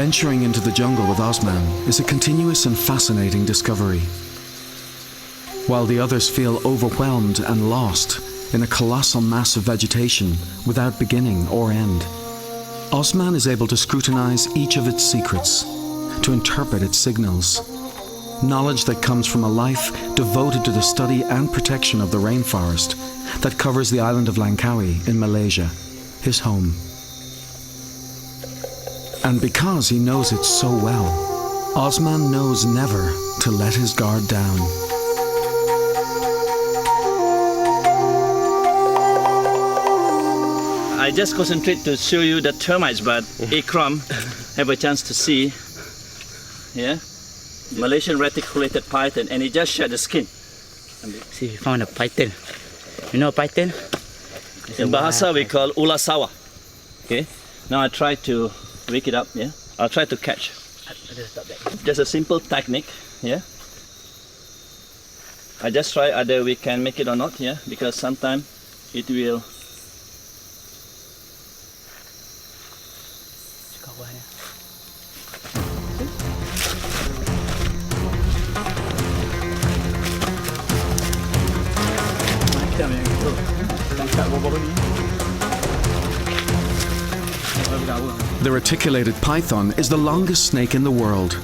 Venturing into the jungle with Othman is a continuous and fascinating discovery. While the others feel overwhelmed and lost in a colossal mass of vegetation without beginning or end, Othman is able to scrutinize each of its secrets, to interpret its signals. Knowledge that comes from a life devoted to the study and protection of the rainforest that covers the island of Langkawi in Malaysia, his home. And because he knows it so well, Othman knows never to let his guard down. I just concentrate to show you the termites, but Ikram have a chance to see. Yeah, Malaysian reticulated python, and he just shed the skin. See, we found a python. You know python? In Bahasa we call ular sawah. Okay, now I try to wake it up. Yeah, I'll try to catch. Just a simple technique. Yeah, I just try either we can make it or not. Yeah, because sometimes it will. The reticulated python is the longest snake in the world.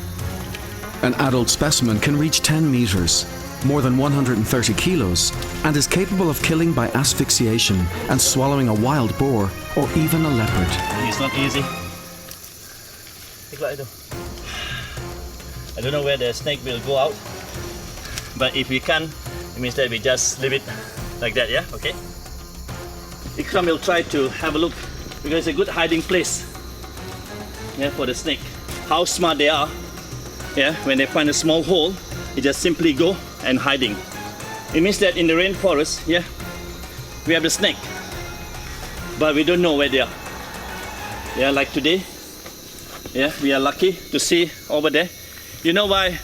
An adult specimen can reach 10 meters, more than 130 kilos, and is capable of killing by asphyxiation and swallowing a wild boar or even a leopard. It's not easy. I don't know where the snake will go out, but if we can, it means that we just leave it like that, yeah? Okay? Ikram will try to have a look because it's a good hiding place, yeah, for the snake. How smart they are, yeah? When they find a small hole, they just simply go and hiding. It means that in the rainforest, yeah, we have the snake, but we don't know where they are. Yeah, like today, yeah, we are lucky to see over there. You know why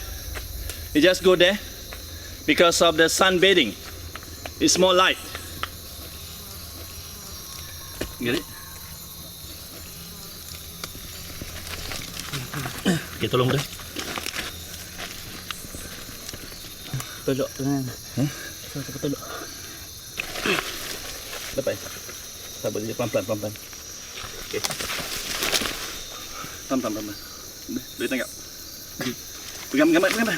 we just go there? Because of the sunbathing. It's more light. Get it? Okay, tolong dia. Tolok kan. Tolok. Lepas. Sabar dia pelan-pelan. Okay. Pelan-pelan. Boleh tangkap. Pegang. Dia.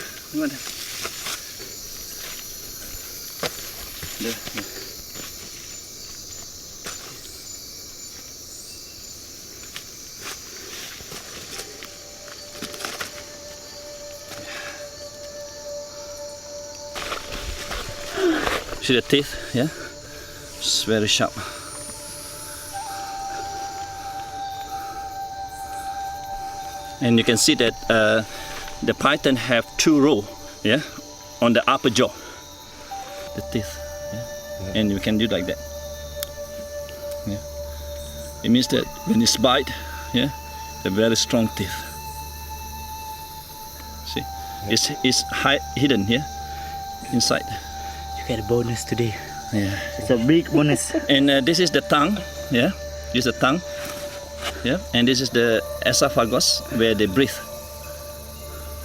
See the teeth, yeah? It's very sharp. And you can see that the python have 2 rows, yeah, on the upper jaw. The teeth, yeah? And you can do like that. Yeah. It means that when it's bite, yeah, they're very strong teeth. See, it's hidden here, inside. You get a bonus today. Yeah. It's a big bonus. And this is the tongue, yeah. This is the tongue, yeah. And this is the esophagus where they breathe,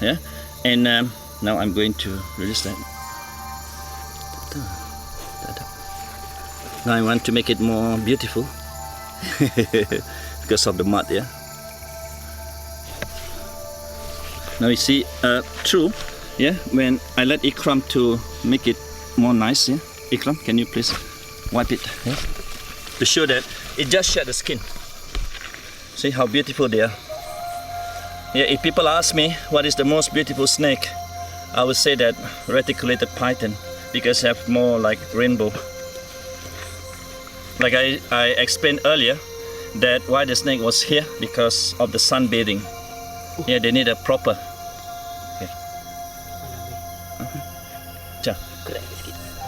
yeah. And now I'm going to release that. Now I want to make it more beautiful because of the mud, yeah. Now you see, true, yeah. When I let Ikram to make it more nice, yeah. Ikram, can you please wipe it, yeah? To show that it just shed the skin. See how beautiful they are. Yeah, if people ask me what is the most beautiful snake, I would say that reticulated python, because they have more like rainbow. Like I explained earlier, that why the snake was here, because of the sunbathing. Yeah, they need a proper. Okay.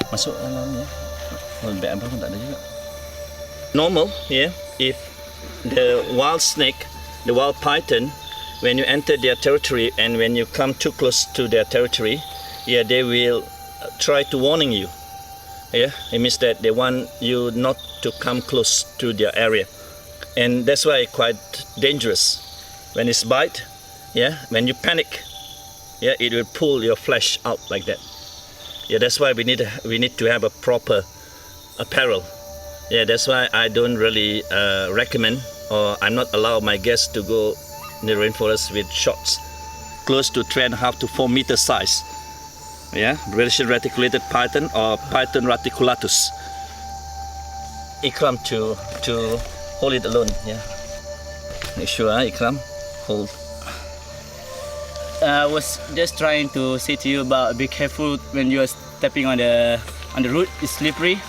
Masuk dalam ya. Beg abang pun tak ada juga. Normal, yeah, if the wild snake, the wild python, when you enter their territory and when you come too close to their territory, yeah, they will try to warning you. Yeah, it means that they want you not to come close to their area, and that's why quite dangerous. when it's bite, yeah, when you panic, yeah, it will pull your flesh out like that. Yeah, that's why we need to have a proper apparel. Yeah, that's why I don't really recommend, or I'm not allow my guests to go in the rainforest with shorts close to 3.5 to 4 meter size. Yeah, Malaysian reticulated python or Python reticulatus. Ikram to hold it alone. Yeah, make sure Ikram hold. I was just trying to say to you about be careful when you are stepping on the root. It's slippery,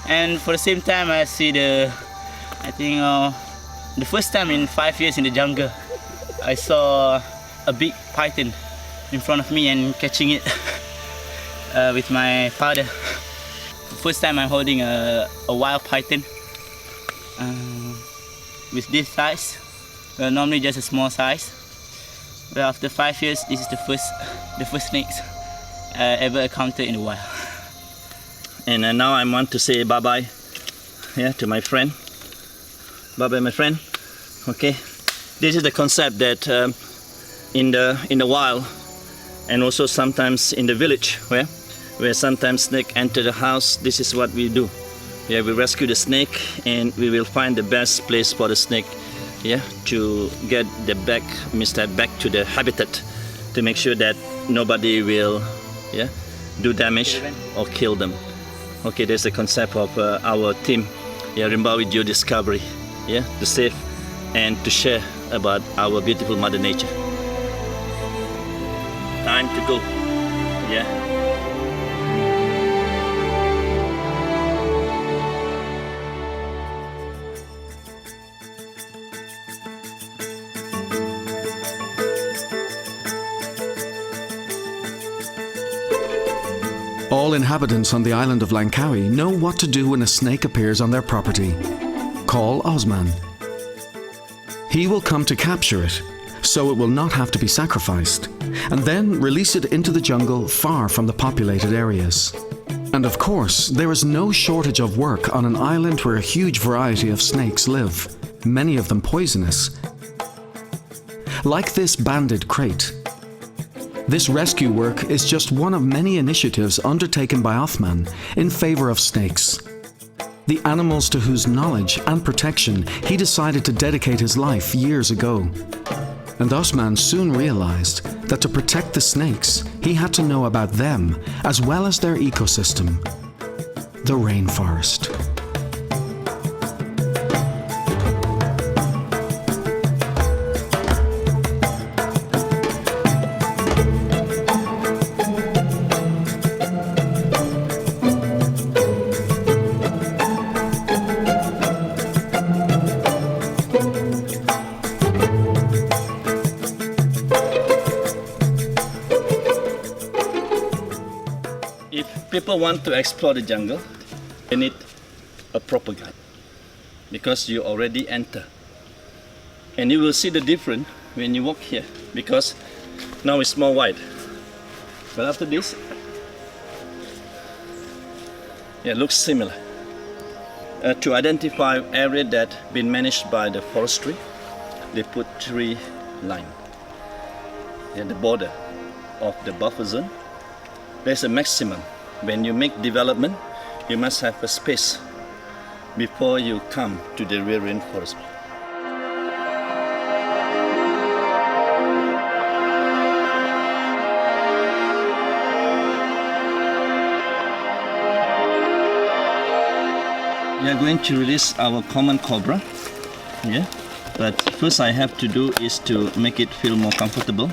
and for the same time I see the first time in 5 years in the jungle, I saw a big python in front of me and catching it with my father. First time I'm holding a wild python with this size. Well, normally just a small size. But after 5 years, this is the first snakes ever encountered in the wild. And now I want to say bye bye, yeah, to my friend. Bye bye, my friend. Okay, this is the concept that in the wild, and also sometimes in the village, where sometimes snake enter the house. This is what we do. Yeah, we rescue the snake, and we will find the best place for the snake. Yeah, to get the back to the habitat, to make sure that nobody will, yeah, do damage or kill them. Okay, there's the concept of our team, yeah, Rimbawi Geo Discovery, yeah, to save and to share about our beautiful Mother Nature. Time to go, yeah. All inhabitants on the island of Langkawi know what to do when a snake appears on their property. Call Othman. He will come to capture it, so it will not have to be sacrificed, and then release it into the jungle far from the populated areas. And of course, there is no shortage of work on an island where a huge variety of snakes live, many of them poisonous. Like this banded Krait. This rescue work is just one of many initiatives undertaken by Othman in favor of snakes. The animals to whose knowledge and protection he decided to dedicate his life years ago. And Othman soon realized that to protect the snakes, he had to know about them as well as their ecosystem, the rainforest. People want to explore the jungle, they need a proper guide, because you already enter. And you will see the difference when you walk here, because now it's more wide. But after this, yeah, it looks similar. To identify area that been managed by the forestry, they put 3 lines. At the border of the buffer zone, there's a maximum. When you make development, you must have a space before you come to the real rainforest. We are going to release our common cobra, yeah. But first I have to do is to make it feel more comfortable,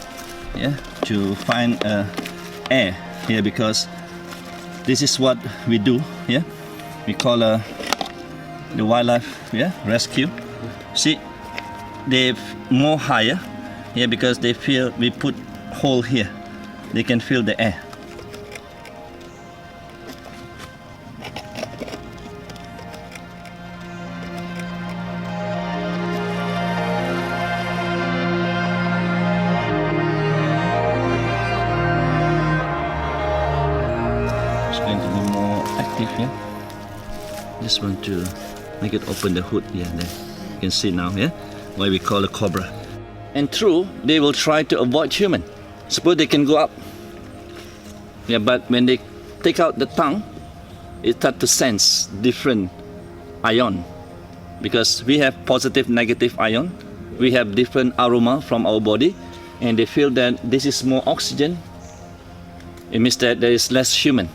yeah. To find air here, because this is what we do, yeah. We call the wildlife, yeah, rescue. See, they're more higher, yeah, because they feel we put hole here. They can feel the air. Just want to make it open the hood here, and then you can see now, yeah, why we call a cobra. And true, they will try to avoid human. Suppose they can go up. Yeah, but when they take out the tongue, it starts to sense different ion. Because we have positive, negative ion. We have different aroma from our body. And they feel that this is more oxygen. It means that there is less human.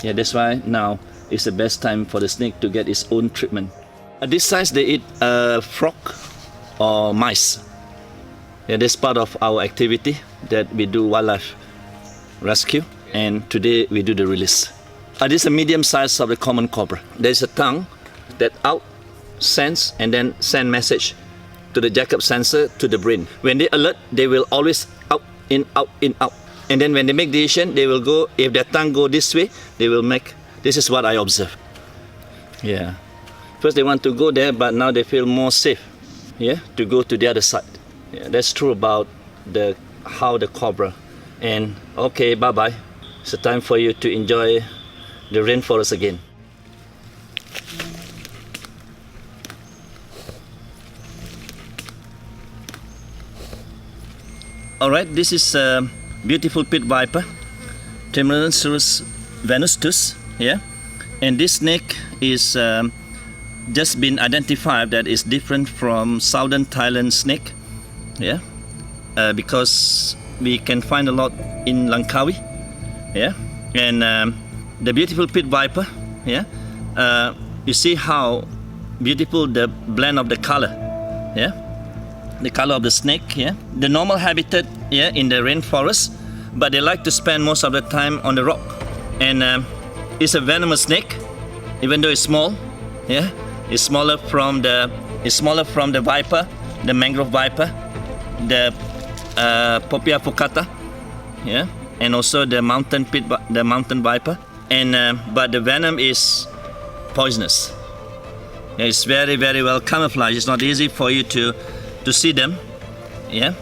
Yeah, that's why now is the best time for the snake to get its own treatment. At this size, they eat frog or mice. Yeah, that's part of our activity that we do wildlife rescue, and today we do the release. This is a medium size of the common cobra. There's a tongue that out sends and then send message to the Jacob sensor to the brain. When they alert, they will always out, in, out, in, out. And then when they make decision, they will go, if their tongue go this way, they will make, this is what I observe. Yeah. First they want to go there, but now they feel more safe, yeah, to go to the other side. Yeah, that's true about how the cobra. And okay, bye-bye. It's a time for you to enjoy the rainforest again. Alright, this is a beautiful pit viper, Tyrannosaurus venustus, yeah? And this snake is just been identified that is different from southern Thailand snake, yeah? Because we can find a lot in Langkawi, yeah? And the beautiful pit viper, yeah? You see how beautiful the blend of the color, yeah? The color of the snake, yeah? The normal habitat, yeah, in the rainforest, but they like to spend most of the time on the rock. And it's a venomous snake, even though it's small, yeah? It's smaller from the viper, the mangrove viper, the Popia focata, yeah, and also the mountain viper. And but the venom is poisonous. Yeah, it's very, very well camouflaged. It's not easy for you to see them, yeah,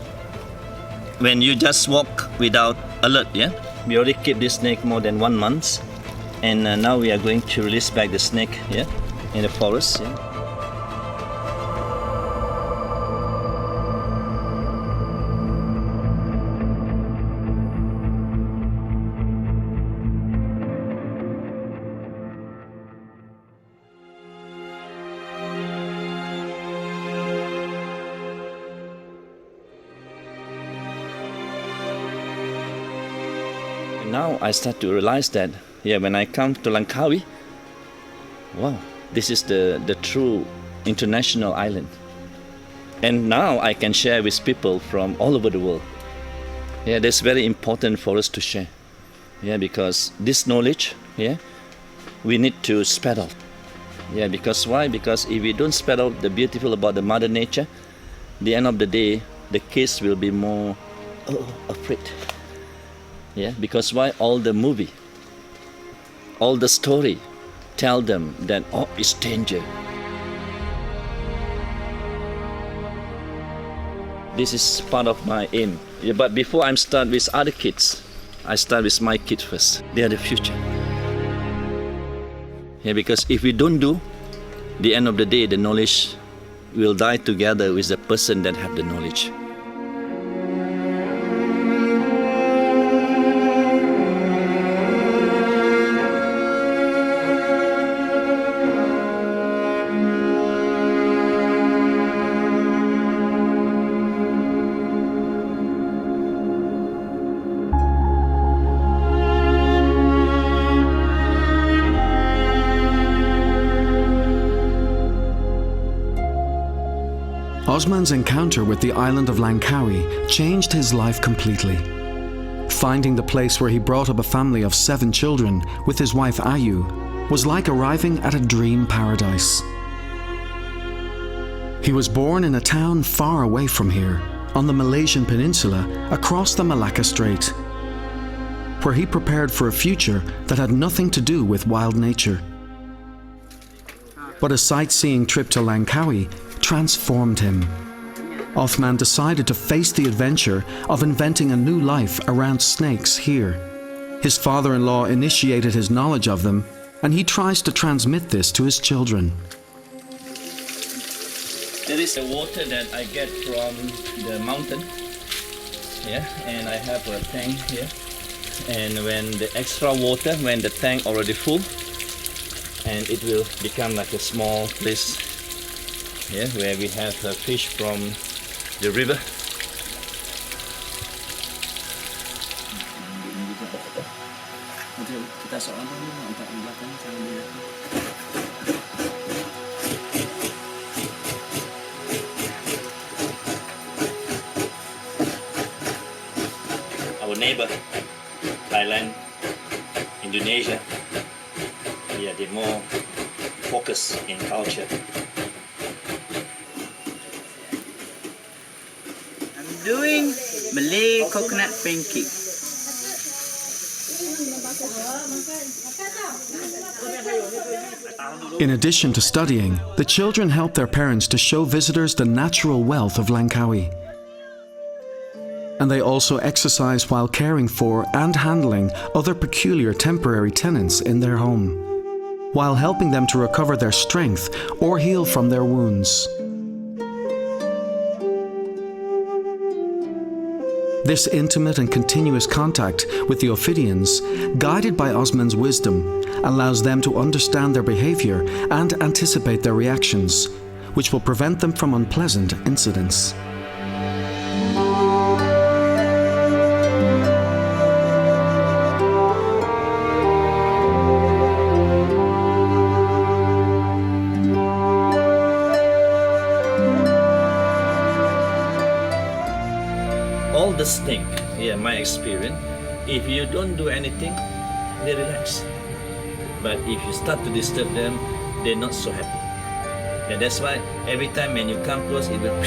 when you just walk without alert, yeah. We already keep this snake more than 1 month, and now we are going to release back the snake, yeah, in the forest, yeah. Now I start to realize that, yeah, when I come to Langkawi, wow, this is the true international island. And now I can share with people from all over the world. Yeah, that's very important for us to share. Yeah, because this knowledge, yeah, we need to spread out. Yeah, because why? Because if we don't spread out the beautiful about the mother nature, the end of the day, the kids will be more afraid. Yeah, because why? All the movie, all the story tell them that, oh, it's danger. This is part of my aim. Yeah, but before I start with other kids, I start with my kids first. They are the future. Yeah, because if we don't do, the end of the day, the knowledge will die together with the person that have the knowledge. Othman's encounter with the island of Langkawi changed his life completely. Finding the place where he brought up a family of 7 children with his wife Ayu was like arriving at a dream paradise. He was born in a town far away from here, on the Malaysian peninsula across the Malacca Strait, where he prepared for a future that had nothing to do with wild nature. But a sightseeing trip to Langkawi transformed him. Othman decided to face the adventure of inventing a new life around snakes here. His father-in-law initiated his knowledge of them, and he tries to transmit this to his children. There is a water that I get from the mountain. Yeah, and I have a tank here. And when the extra water, when the tank already full, and it will become like a small place, yeah, where we have fish from the river. Our neighbor, Thailand, Indonesia, yeah, they're more focused in culture. I'm doing Malay coconut pancake. In addition to studying, the children help their parents to show visitors the natural wealth of Langkawi. And they also exercise while caring for and handling other peculiar temporary tenants in their home, while helping them to recover their strength or heal from their wounds. This intimate and continuous contact with the Ophidians, guided by Othman's wisdom, allows them to understand their behavior and anticipate their reactions, which will prevent them from unpleasant incidents. All the snake, yeah, my experience, if you don't do anything, they relax. But if you start to disturb them, they're not so happy. And that's why every time when you come close, it will.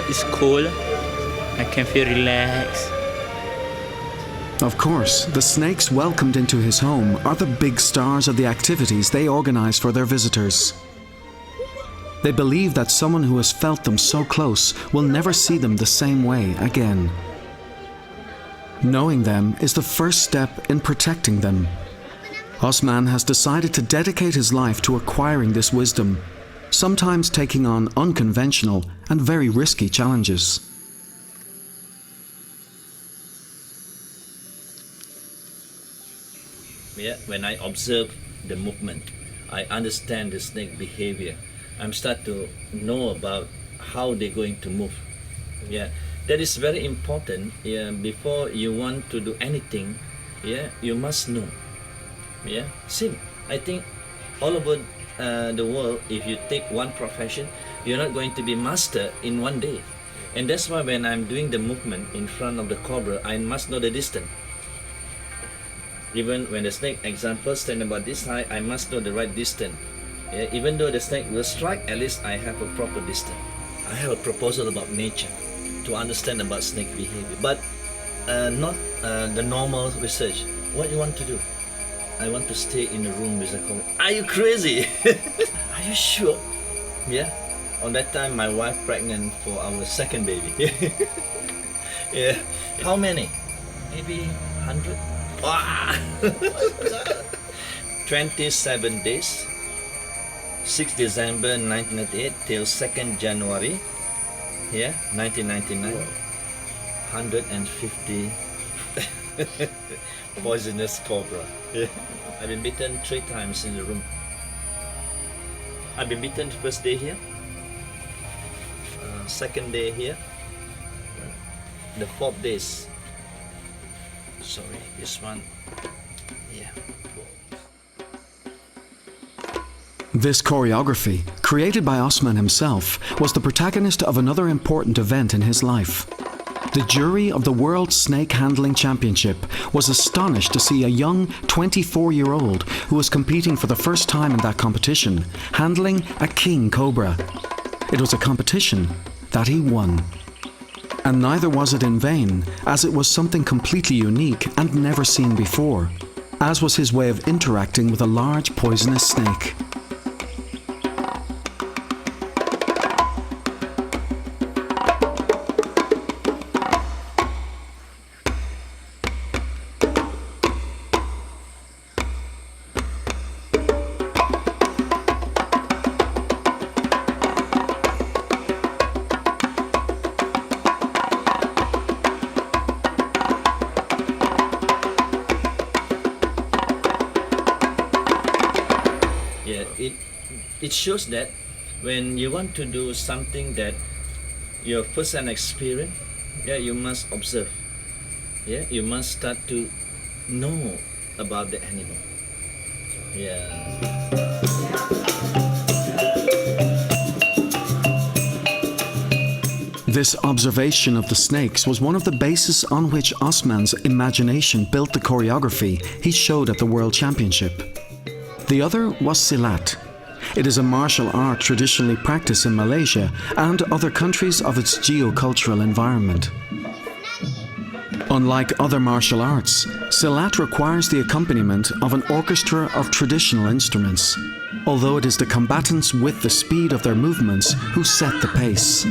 It's cool. I can feel relaxed. Of course, the snakes welcomed into his home are the big stars of the activities they organize for their visitors. They believe that someone who has felt them so close will never see them the same way again. Knowing them is the first step in protecting them. Othman has decided to dedicate his life to acquiring this wisdom, sometimes taking on unconventional and very risky challenges. Yeah, when I observe the movement, I understand the snake behavior. I'm start to know about how they're going to move. Yeah, that is very important. Yeah, before you want to do anything, yeah, you must know. Yeah, same. I think all over the world, if you take one profession, you're not going to be master in one day. And that's why when I'm doing the movement in front of the cobra, I must know the distance. Even when the snake, example, stand about this high, I must know the right distance. Yeah, even though the snake will strike, at least I have a proper distance. I have a proposal about nature to understand about snake behavior, but not the normal research. What you want to do? I want to stay in a room with a cobra. Are you crazy? Are you sure? Yeah. On that time, my wife pregnant for our second baby. Yeah. How many? Maybe 100. 27 days. 6 December 1998 till 2nd January. Yeah, 1999. 150 poisonous cobra. Yeah. I've been bitten 3 times in the room. I've been bitten first day here, second day here, the 4th days. Sorry, this one. Yeah. This choreography, created by Othman himself, was the protagonist of another important event in his life. the jury of the World Snake Handling Championship was astonished to see a young 24-year-old who was competing for the first time in that competition, handling a king cobra. It was a competition that he won. And neither was it in vain, as it was something completely unique and never seen before, as was his way of interacting with a large poisonous snake. It shows that when you want to do something that your first-hand experience, you must observe. You must start to know about the animal. This observation of the snakes was one of the bases on which Othman's imagination built the choreography he showed at the World Championship. The other was Silat. It is a martial art traditionally practiced in Malaysia and other countries of its geocultural environment. Unlike other martial arts, Silat requires the accompaniment of an orchestra of traditional instruments, although it is the combatants with the speed of their movements who set the pace.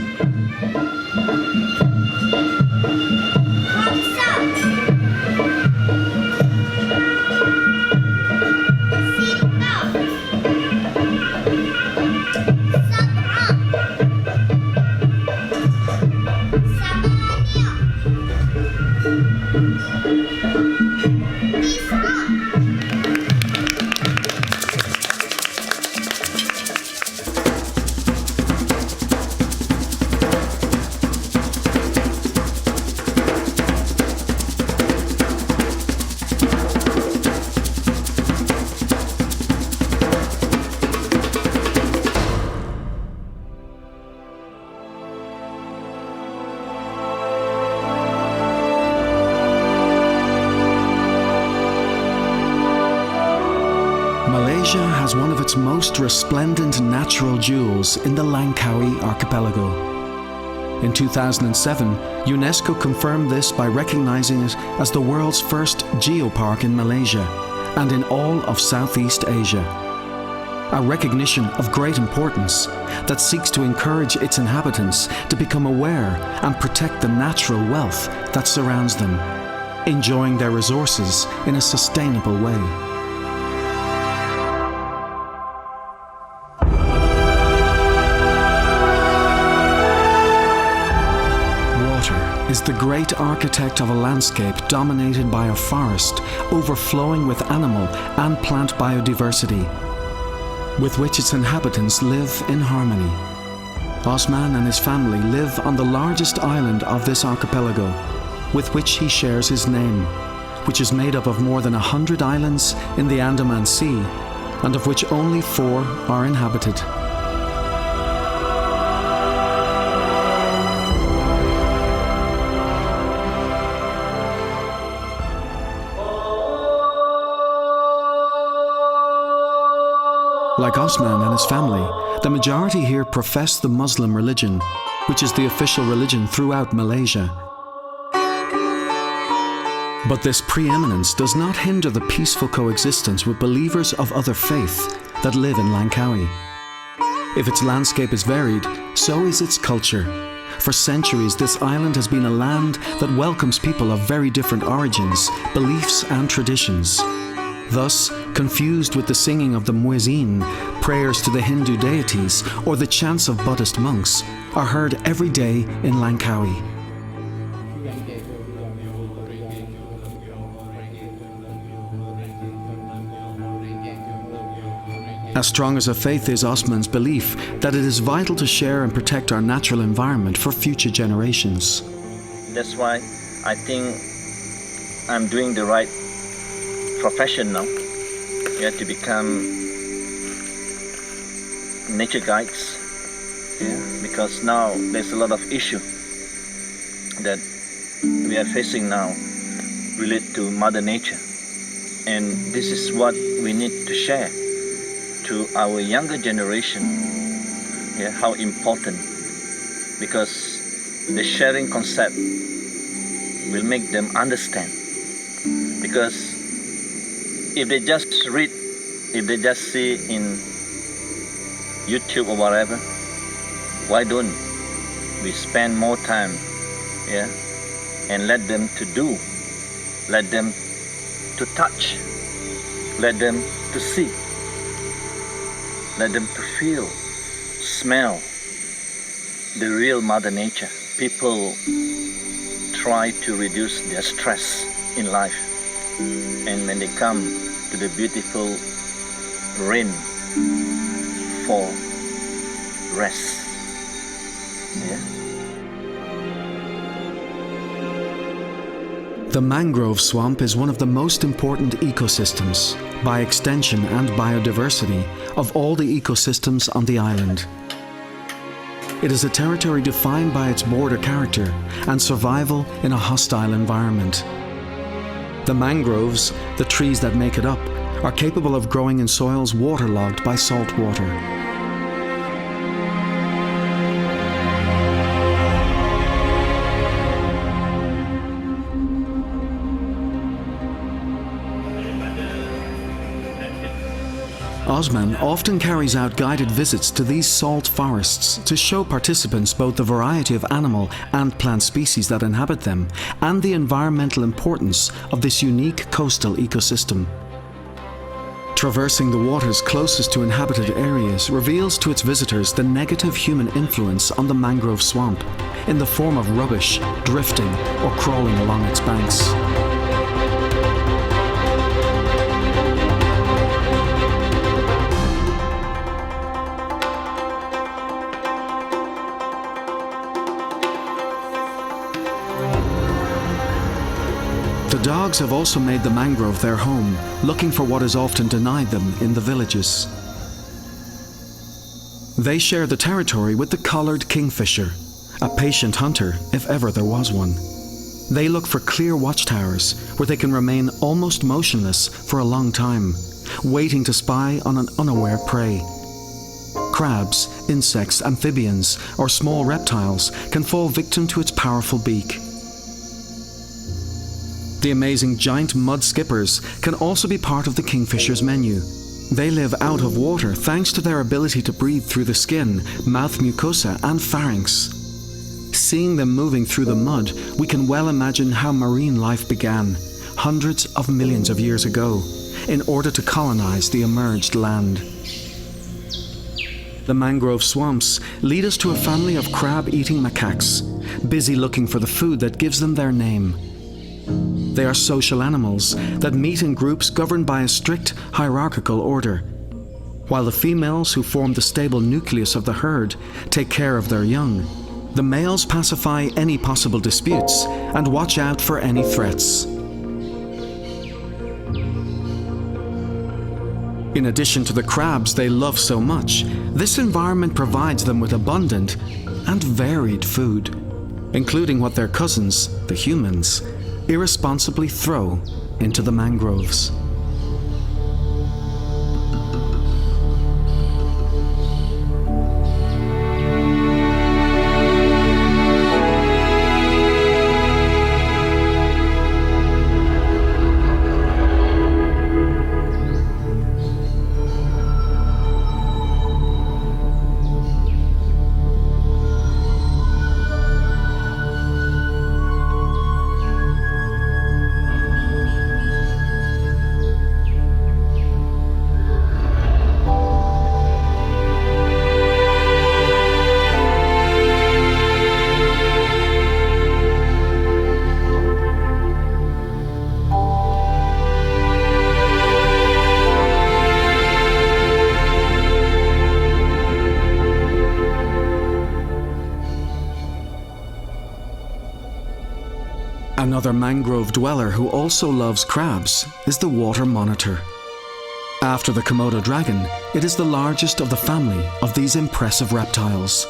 Malaysia has one of its most resplendent natural jewels in the Langkawi archipelago. In 2007, UNESCO confirmed this by recognizing it as the world's first geopark in Malaysia and in all of Southeast Asia. A recognition of great importance that seeks to encourage its inhabitants to become aware and protect the natural wealth that surrounds them, enjoying their resources in a sustainable way. Is the great architect of a landscape dominated by a forest overflowing with animal and plant biodiversity, with which its inhabitants live in harmony. Othman and his family live on the largest island of this archipelago, with which he shares his name, which is made up of more than 100 islands in the Andaman Sea, and of which only 4 are inhabited. Like Othman and his family, the majority here profess the Muslim religion, which is the official religion throughout Malaysia. But this preeminence does not hinder the peaceful coexistence with believers of other faith that live in Langkawi. If its landscape is varied, so is its culture. For centuries, this island has been a land that welcomes people of very different origins, beliefs and traditions. Thus, confused with the singing of the muezzin, prayers to the Hindu deities, or the chants of Buddhist monks, are heard every day in Langkawi. As strong as a faith is Othman's belief that it is vital to share and protect our natural environment for future generations. That's why I think I'm doing the right profession now. You have to become nature guides, because now there's a lot of issue that we are facing now relate to Mother Nature. And this is what we need to share to our younger generation, yeah, how important, because the sharing concept will make them understand. Because if they just read, if they just see in YouTube or whatever, why don't we spend more time, yeah, and let them to do, let them to touch, let them to see, let them to feel, smell the real Mother Nature. People try to reduce their stress in life, and when they come to the beautiful rain for rest, yeah. The mangrove swamp is one of the most important ecosystems, by extension and biodiversity, of all the ecosystems on the island. It is a territory defined by its border character and survival in a hostile environment. The mangroves, the trees that make it up, are capable of growing in soils waterlogged by salt water. Othman often carries out guided visits to these salt forests to show participants both the variety of animal and plant species that inhabit them and the environmental importance of this unique coastal ecosystem. Traversing the waters closest to inhabited areas reveals to its visitors the negative human influence on the mangrove swamp in the form of rubbish drifting or crawling along its banks. The dogs have also made the mangrove their home, looking for what is often denied them in the villages. They share the territory with the collared kingfisher, a patient hunter if ever there was one. They look for clear watchtowers where they can remain almost motionless for a long time, waiting to spy on an unaware prey. Crabs, insects, amphibians, or small reptiles can fall victim to its powerful beak. The amazing giant mud skippers can also be part of the kingfisher's menu. They live out of water thanks to their ability to breathe through the skin, mouth mucosa, and pharynx. Seeing them moving through the mud, we can well imagine how marine life began, hundreds of millions of years ago, in order to colonize the emerged land. The mangrove swamps lead us to a family of crab-eating macaques, busy looking for the food that gives them their name. They are social animals that meet in groups governed by a strict hierarchical order. While the females who form the stable nucleus of the herd take care of their young, the males pacify any possible disputes and watch out for any threats. In addition to the crabs they love so much, this environment provides them with abundant and varied food, including what their cousins, the humans, irresponsibly throw into the mangroves. Another mangrove dweller who also loves crabs is the water monitor. After the Komodo dragon, it is the largest of the family of these impressive reptiles.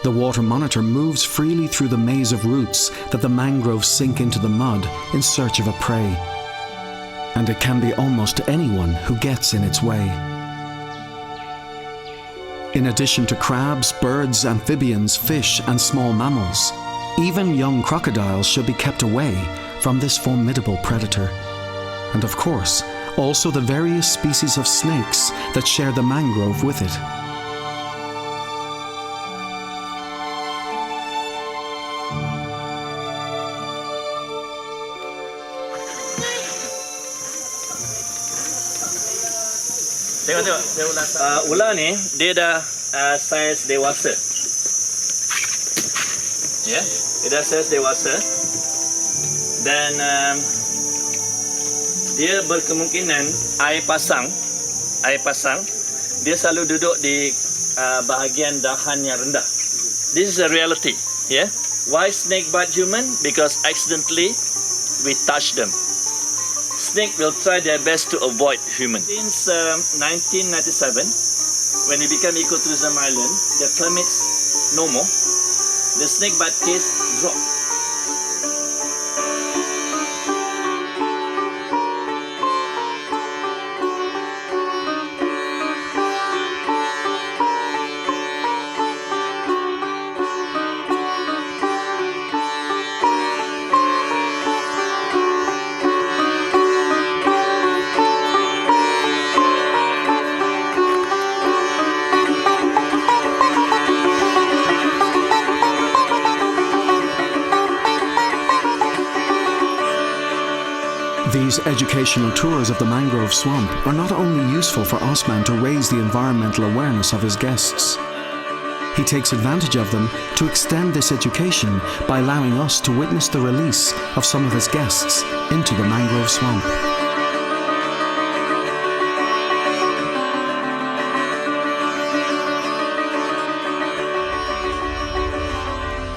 The water monitor moves freely through the maze of roots that the mangroves sink into the mud in search of a prey. And it can be almost anyone who gets in its way. In addition to crabs, birds, amphibians, fish, and small mammals, even young crocodiles should be kept away from this formidable predator. And of course, also the various species of snakes that share the mangrove with it. Tengok. Ular ni dia dah saiz dewasa. Ya, dia dah saiz dewasa. Dan dia berkemungkinan air pasang, dia selalu duduk di bahagian dahan yang rendah. This is a reality. Yeah. Why snake bite human? Because accidentally we touch them. Snake will try their best to avoid human. Since 1997, when it became ecotourism island, the permits no more. The snake bite case dropped. These educational tours of the Mangrove Swamp are not only useful for Othman to raise the environmental awareness of his guests. He takes advantage of them to extend this education by allowing us to witness the release of some of his guests into the Mangrove Swamp.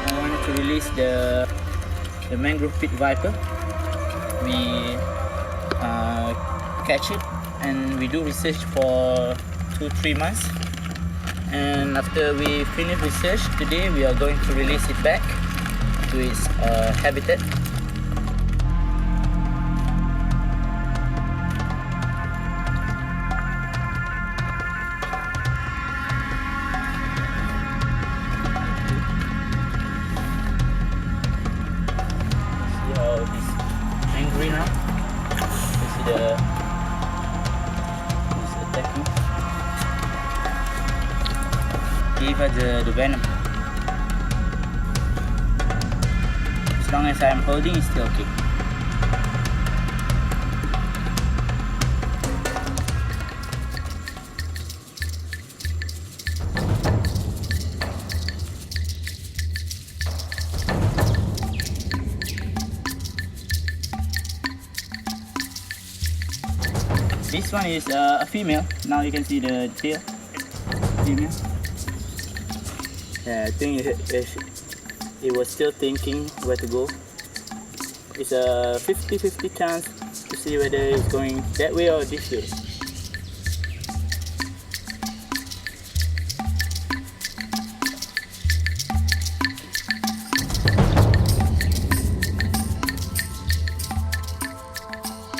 I wanted to release the Mangrove Pit Viper. We catch it and we do research for 2-3 months, and after we finish research today we are going to release it back to its habitat. See how he's angry now. He's attacking. Give us the venom. As long as I'm holding, it's still okay. This one is a female. Now you can see the tail. Female. Yeah, I think it was still thinking where to go. It's a 50-50 chance to see whether it's going that way or this way.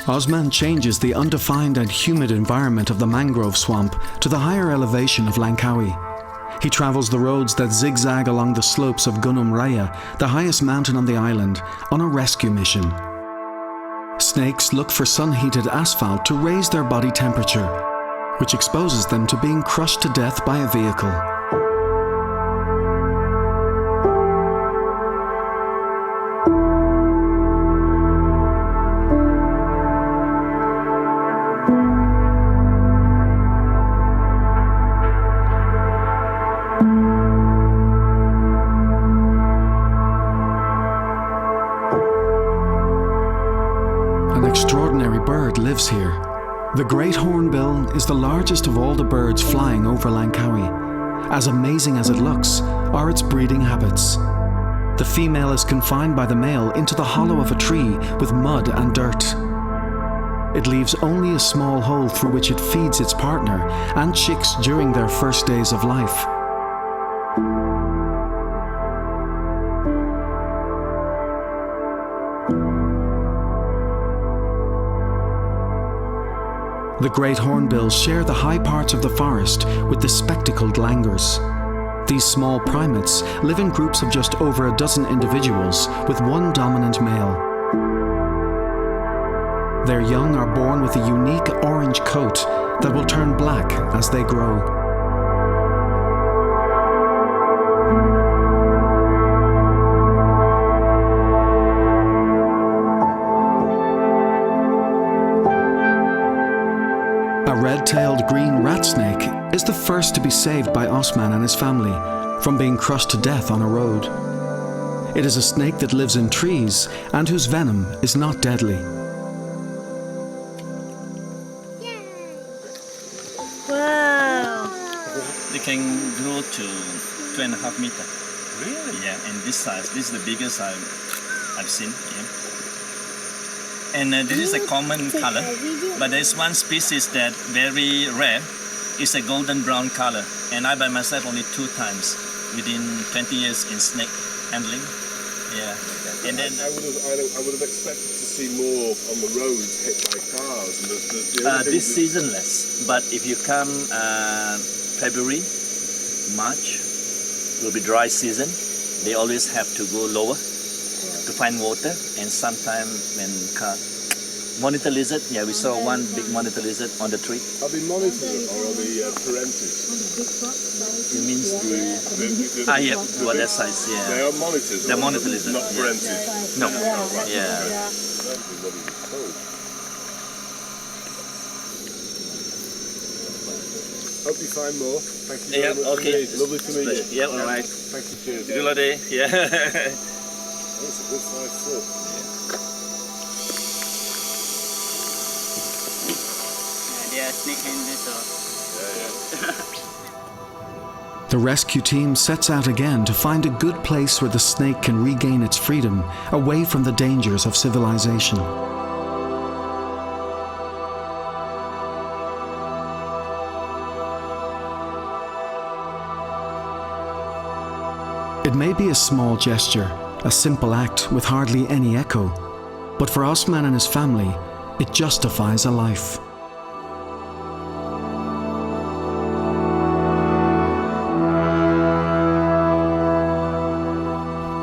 Othman changes the undefined and humid environment of the mangrove swamp to the higher elevation of Langkawi. He travels the roads that zigzag along the slopes of Gunung Raya, the highest mountain on the island, on a rescue mission. Snakes look for sun-heated asphalt to raise their body temperature, which exposes them to being crushed to death by a vehicle. An extraordinary bird lives here. The great hornbill is the largest of all the birds flying over Langkawi. As amazing as it looks are its breeding habits. The female is confined by the male into the hollow of a tree with mud and dirt. It leaves only a small hole through which it feeds its partner and chicks during their first days of life. The great hornbills share the high parts of the forest with the spectacled langurs. These small primates live in groups of just over a dozen individuals with one dominant male. Their young are born with a unique orange coat that will turn black as they grow. A red-tailed green rat snake is the first to be saved by Othman and his family from being crushed to death on a road. It is a snake that lives in trees and whose venom is not deadly. Wow! They can grow to 2.5 meters. Really? Yeah, and this size, this is the biggest I've seen. Yeah. And this is a common color, but there's one species that very rare. It's a golden brown color, and I by myself only 2 times within 20 years in snake handling. Yeah, and then I would have expected to see more on the roads hit by cars. And this seasonless, but if you come February, March, will be dry season. They always have to go lower to find water, and sometimes when monitor lizard, yeah, we saw one big monitor lizard on the tree. Are they monitors or are they parentes? It means yeah, what that size, yeah. They are monitors. They're monitor lizard. Not parentes. No, Right. yeah. Hope you find more. Thank you very Yeah, much. okay. Indeed. Lovely to meet you. Yeah, all right. Thank you. Cheers. Good luck, day. Yeah. That's a good size foot. They are snake handlers, so The rescue team sets out again to find a good place where the snake can regain its freedom, away from the dangers of civilization. It may be a small gesture, a simple act with hardly any echo, but for Othman and his family, it justifies a life.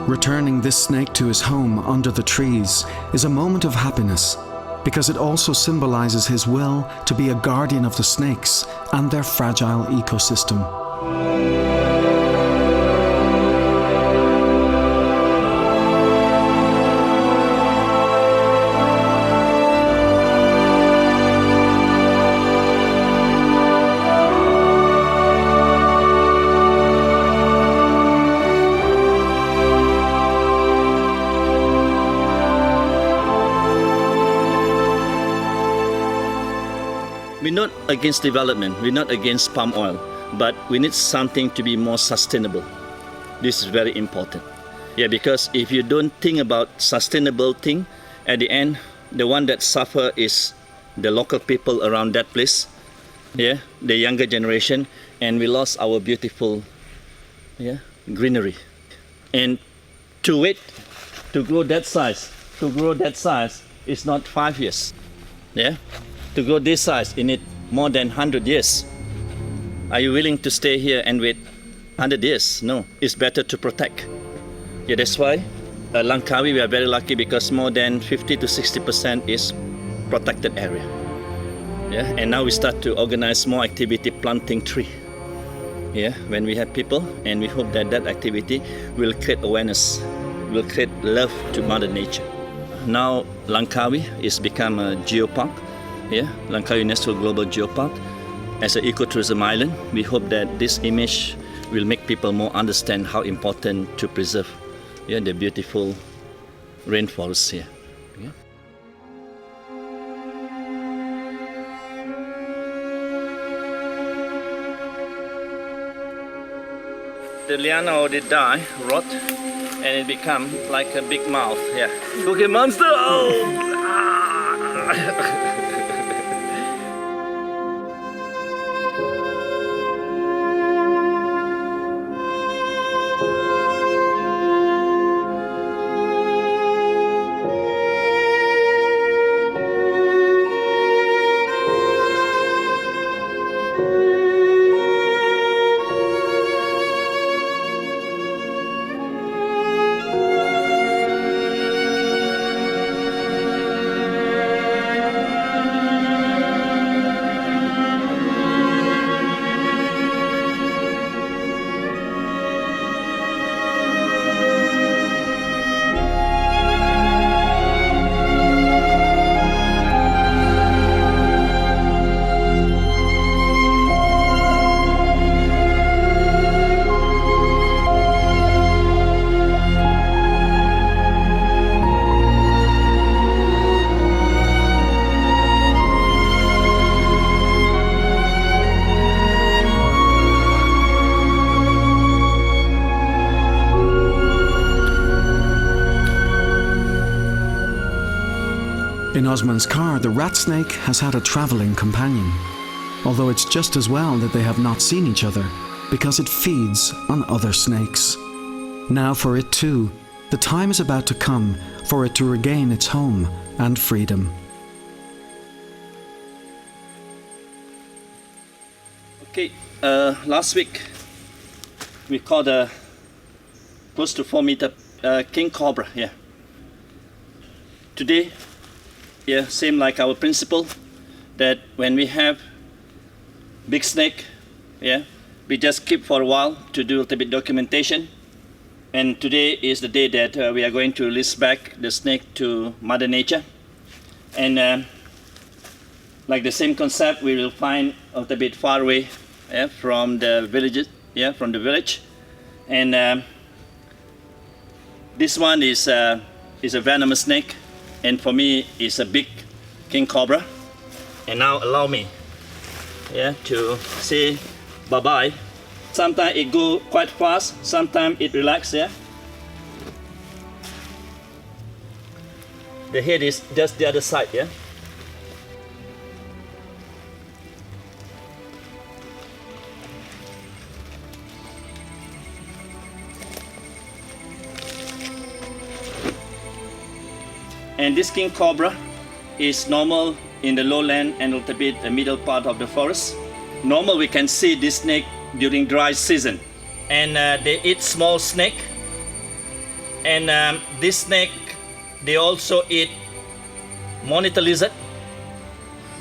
Returning this snake to his home under the trees is a moment of happiness, because it also symbolizes his will to be a guardian of the snakes and their fragile ecosystem. We're not against development, we're not against palm oil, but we need something to be more sustainable. This is very important. Yeah, because if you don't think about sustainable thing, at the end, the one that suffer is the local people around that place, yeah, the younger generation, and we lost our beautiful, yeah, greenery. And to wait, to grow that size is not 5 years, yeah. To grow this size, you need more than 100 years. Are you willing to stay here and wait 100 years? No, it's better to protect. Yeah, that's why Langkawi, we are very lucky because more than 50 to 60% is protected area. Yeah, and now we start to organize more activity planting tree. Yeah, when we have people, and we hope that that activity will create awareness, will create love to Mother Nature. Now Langkawi is become a geopark. Yeah, Langkawi National Global Geopark. As an ecotourism island, we hope that this image will make people more understand how important to preserve, yeah, the beautiful rainforests here. Yeah. The liana already die, rot, and it become like a big mouth. Yeah. Cookie monster! Oh! Ah! Othman's car, the rat snake has had a traveling companion, although it's just as well that they have not seen each other, because it feeds on other snakes. Now for it too, the time is about to come for it to regain its home and freedom. Okay, last week we caught a close to 4-meter king cobra here. Today, yeah, same like our principle, that when we have big snake, yeah, we just keep for a while to do a little bit documentation. And today is the day that we are going to release back the snake to Mother Nature. And like the same concept, we will find a little bit far away, yeah, from the villages, yeah, from the village. And this one is a venomous snake, and for me it's a big king cobra. And now allow me, yeah, to say bye-bye. Sometimes it go quite fast, sometimes it relax, yeah. The head is just the other side, yeah. And this king cobra is normal in the lowland and a little bit the middle part of the forest. Normal we can see this snake during dry season. And they eat small snake. And this snake, they also eat monitor lizard.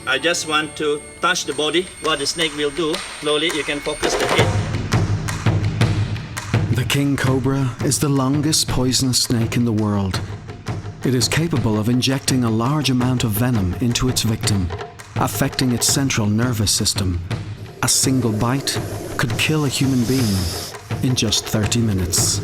I just want to touch the body, what the snake will do. Slowly you can focus the head. The king cobra is the longest poisonous snake in the world. It is capable of injecting a large amount of venom into its victim, affecting its central nervous system. A single bite could kill a human being in just 30 minutes.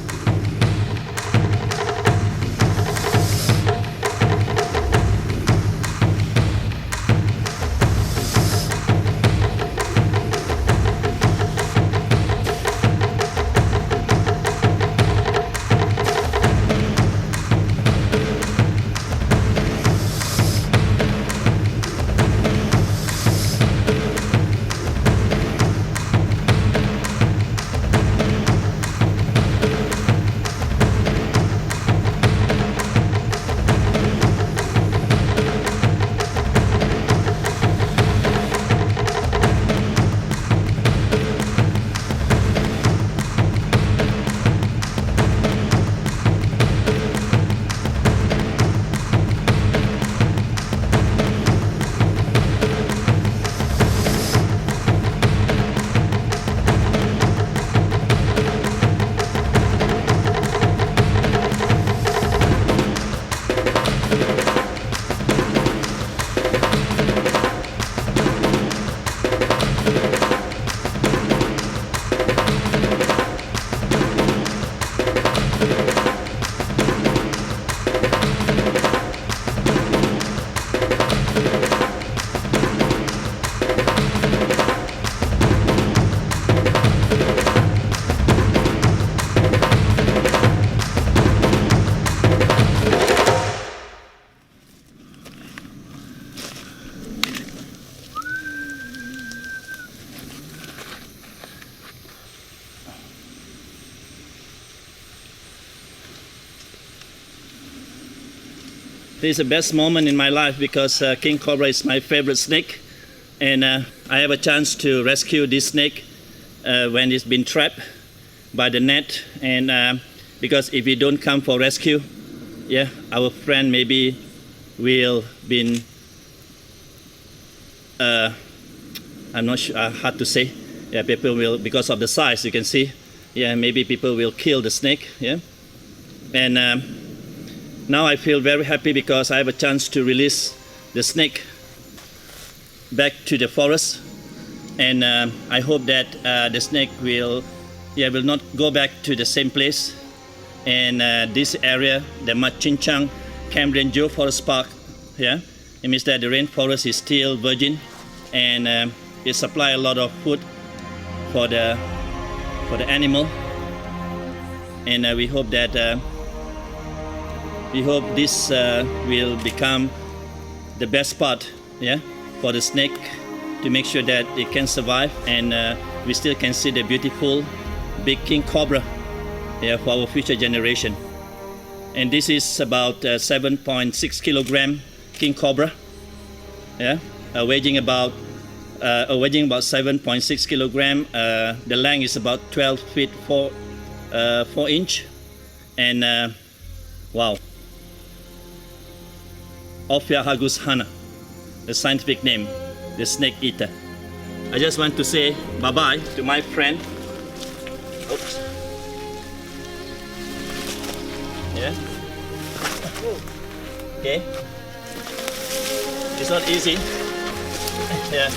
This is the best moment in my life because king cobra is my favorite snake, and I have a chance to rescue this snake when it's been trapped by the net. And because if we don't come for rescue, yeah, our friend maybe will been I'm not sure, hard to say. Yeah, people will, because of the size, you can see. Yeah, maybe people will kill the snake. Yeah, and now I feel very happy because I have a chance to release the snake back to the forest, and I hope that the snake will not go back to the same place. And this area, the Machinchang Cambrian Geoforest Park, yeah, it means that the rainforest is still virgin, and it supply a lot of food for the animal, and we hope that this will become the best part, yeah, for the snake to make sure that it can survive, and we still can see the beautiful big king cobra, yeah, for our future generation. And this is about 7.6 kilogram king cobra, yeah, weighing about 7.6 kilogram. The length is about 12 feet 4 inch, and wow, Ophiahagus hana, the scientific name, the snake eater. I just want to say bye-bye to my friend. Oops. Yeah. Okay. It's not easy. Yeah.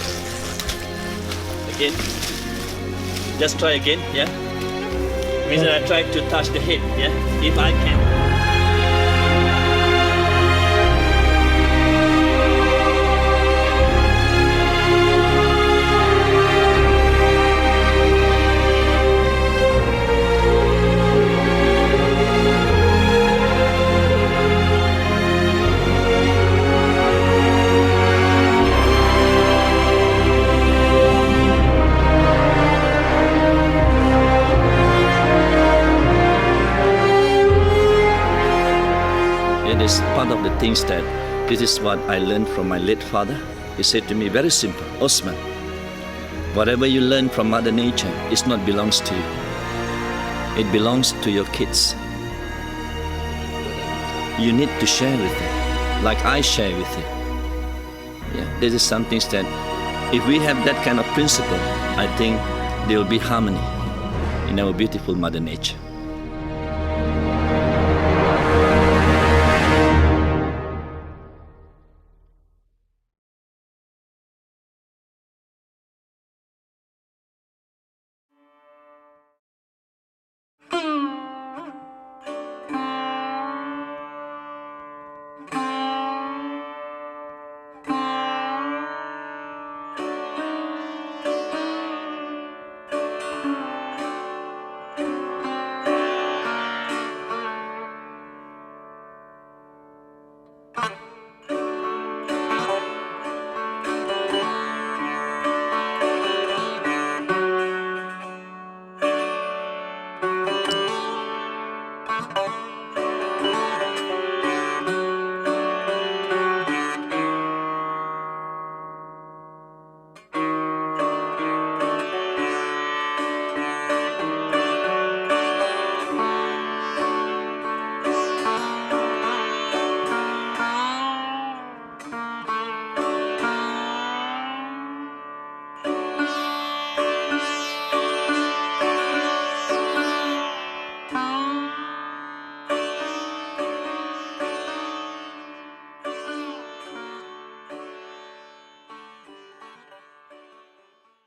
Again. Just try again. Yeah. Means that I try to touch the head. Yeah. If I can. Part of the things that this is what I learned from my late father. He said to me, very simple, Othman, whatever you learn from Mother Nature is not belongs to you. It belongs to your kids. You need to share with them, like I share with you. Yeah, this is something that if we have that kind of principle, I think there will be harmony in our beautiful Mother Nature.